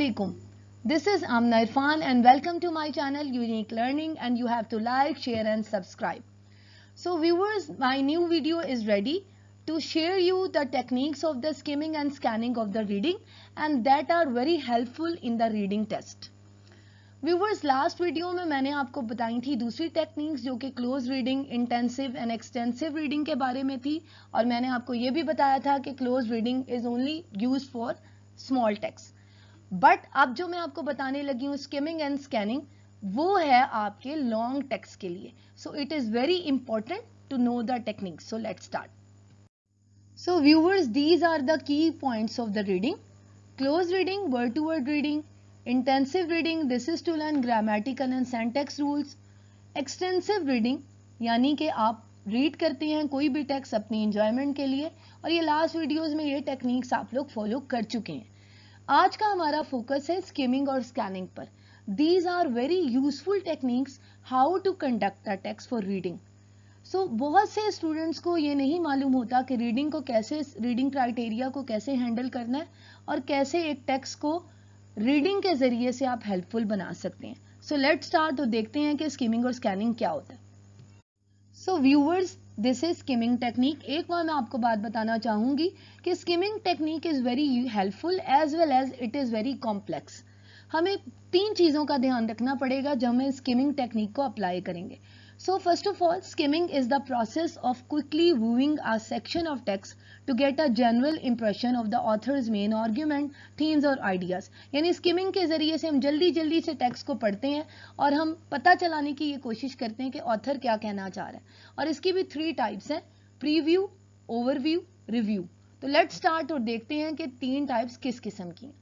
Assalamualaikum. This is Amna Irfan and welcome to my channel Unique Learning, and you have to like, share and subscribe. So viewers, my new video is ready to share you the techniques of the skimming and scanning of the reading, and that are very helpful in the reading test. Viewers, last video में मैंने आपको बताई थी दूसरी techniques जो कि close reading, intensive and extensive reading के बारे में थी, और मैंने आपको ये भी बताया था कि close reading is only use for small text. But अब जो मैं आपको बताने लगी हूँ स्किमिंग एंड स्कैनिंग, वो है आपके लॉन्ग टेक्स्ट के लिए. So it is very important to know the technique. So let's start. So viewers, these are the key points of the reading. Close reading, word to word reading. Intensive reading, this is to learn grammatical and syntax rules. Extensive reading, यानी कि आप read करते हैं कोई भी text अपनी enjoyment के लिए, और ये लास्ट वीडियोस में ये टेक्निक्स आप लोग फॉलो कर चुके हैं. आज का हमारा फोकस है स्किमिंग और स्कैनिंग पर. These are very useful techniques how to conduct a text for reading. So बहुत से स्टूडेंट्स को ये नहीं मालूम होता कि रीडिंग को कैसे, रीडिंग क्राइटेरिया को कैसे हैंडल करना है और कैसे एक टेक्स्ट को रीडिंग के जरिए से आप हेल्पफुल बना सकते हैं. सो लेट्स स्टार्ट. तो देखते हैं कि स्किमिंग और स्कैनिंग क्या होता है. So viewers, this is skimming technique. एक बार मैं आपको बात बताना चाहूंगी कि skimming technique is very helpful as well as it is very complex. हमें 3 चीजों का ध्यान रखना पड़ेगा जब हम स्किमिंग टेक्निक को अप्लाई करेंगे. So first of all, skimming is the process of quickly viewing a section of text to get a general impression of the author's main argument, themes और ideas. यानी skimming के जरिए से हम जल्दी जल्दी से टेक्स्ट को पढ़ते हैं और हम पता चलाने की ये कोशिश करते हैं कि ऑथर क्या कहना चाह रहा है. और इसकी भी 3 टाइप्स हैं: प्रीव्यू, ओवरव्यू, रिव्यू. तो लेट्स स्टार्ट और देखते हैं कि 3 टाइप्स किस किस्म की हैं.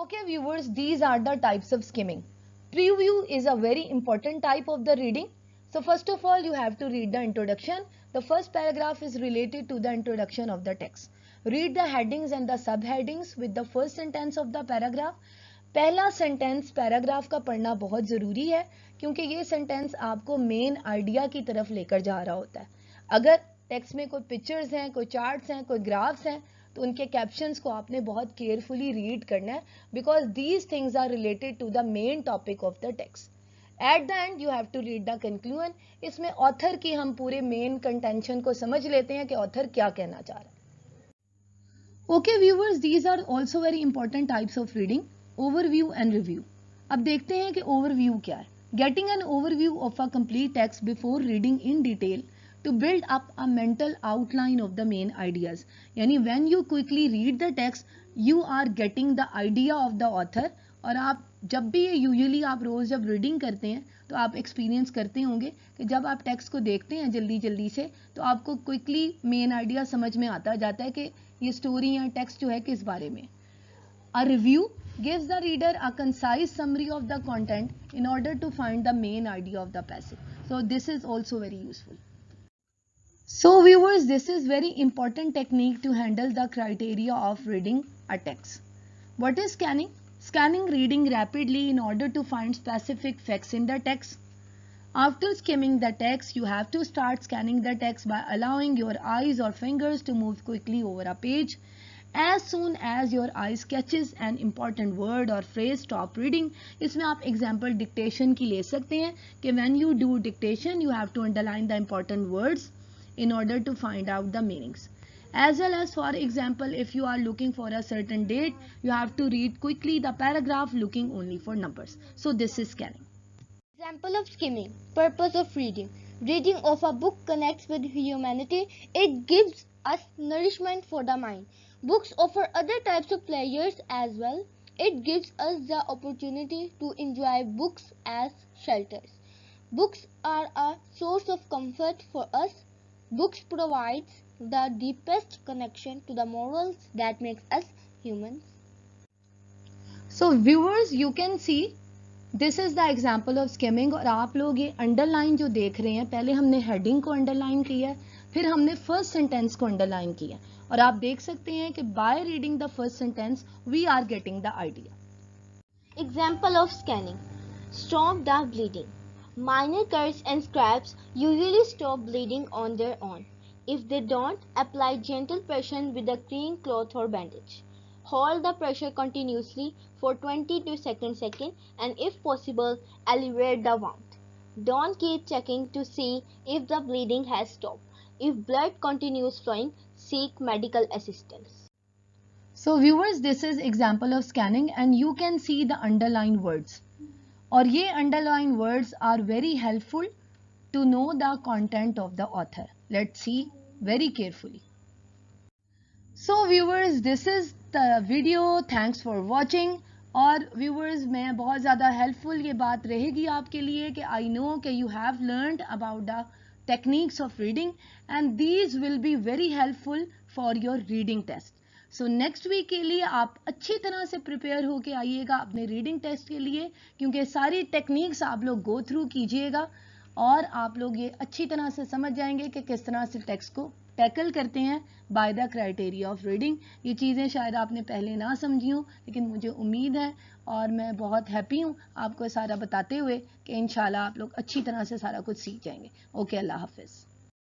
Okay viewers, these are the types of skimming. Preview is a very important type of the reading. So first of all, you have to read the introduction. The first paragraph is related to the introduction of the text. Read the headings and the subheadings with the first sentence of the paragraph. पहला sentence paragraph का पढ़ना बहुत ज़रूरी है क्योंकि ये sentence आपको main idea की तरफ लेकर जा रहा होता है. अगर टेक्स्ट में कोई पिक्चर्स हैं, कोई चार्ट्स हैं, कोई ग्राफ्स हैं, तो उनके कैप्शंस को आपने बहुत केयरफुली रीड करना है, because these things are related to the main topic of the text. At the end you have to read the conclusion. इसमें ऑथर की हम पूरे मेन कंटेंशन को समझ लेते हैं कि ऑथर क्या कहना चाह रहा है. Okay viewers, these are also very important types of reading, overview and review. अब देखते हैं कि ओवरव्यू क्या है. Getting an overview of a complete text before reading in detail to build up a mental outline of the main ideas. यानी when you quickly read the text, you are getting the idea of the author. और आप जब भी ये usually आप रोज जब reading करते हैं तो आप एक्सपीरियंस करते होंगे कि जब आप टेक्स्ट को देखते हैं जल्दी जल्दी से तो आपको क्विकली मेन आइडिया समझ में आता जाता है कि ये स्टोरी या टेक्स्ट जो है किस बारे में. A review gives the reader a concise summary of the content in order to find the main idea of the passage. So this is also very useful. So viewers, this is very important technique to handle the criteria of reading a text. What is scanning? Scanning, reading rapidly in order to find specific facts in the text. After skimming the text, you have to start scanning the text by allowing your eyes or fingers to move quickly over a page. As soon as your eyes catches an important word or phrase, stop reading. इसमें आप example dictation की ले सकते हैं कि when you do dictation, you have to underline the important words in order to find out the meanings. As well as, for example, if you are looking for a certain date, you have to read quickly the paragraph looking only for numbers. So this is scanning. Example of skimming. Purpose of reading. Reading of a book connects with humanity. It gives us nourishment for the mind. Books offer other types of pleasures as well. It gives us the opportunity to enjoy books as shelters. Books are a source of comfort for us. Books provides the deepest connection to the morals that makes us humans. So viewers, you can see this is the example of skimming. और आप लोग ये underline जो देख रहे हैं, पहले हमने हेडिंग को अंडरलाइन किया है, फिर हमने फर्स्ट सेंटेंस को अंडरलाइन किया, और आप देख सकते हैं कि by reading the first sentence we are getting the idea. Example of scanning. Stop the bleeding. Minor cuts and scrapes usually stop bleeding on their own. If they don't, apply gentle pressure with a clean cloth or bandage. Hold the pressure continuously for 20 to 30 seconds and if possible, alleviate the wound. Don't keep checking to see if the bleeding has stopped. If blood continues flowing, seek medical assistance. So viewers, this is example of scanning and you can see the underlined words. और ये underlined words are very helpful to know the content of the author. Let's see very carefully. So viewers, this is the video. Thanks for watching. और viewers, मैं बहुत ज़्यादा helpful ये बात रहेगी आपके लिए कि I know कि you have learned about the techniques of reading and these will be very helpful for your reading test. So next week के लिए आप अच्छी तरह से prepare होके आइएगा अपने reading test के लिए क्योंकि सारी techniques आप लोग go through कीजिएगा और आप लोग ये अच्छी तरह से समझ जाएंगे कि किस तरह से टेक्स्ट को टैकल करते हैं by the criteria of reading. ये चीज़ें शायद आपने पहले ना समझी हों लेकिन मुझे उम्मीद है और मैं बहुत हैप्पी हूँ आपको सारा बताते हुए कि इंशाल्लाह आप लोग अच्छी तरह से सारा कुछ सीख जाएंगे. ओके, अल्लाह हाफिज़.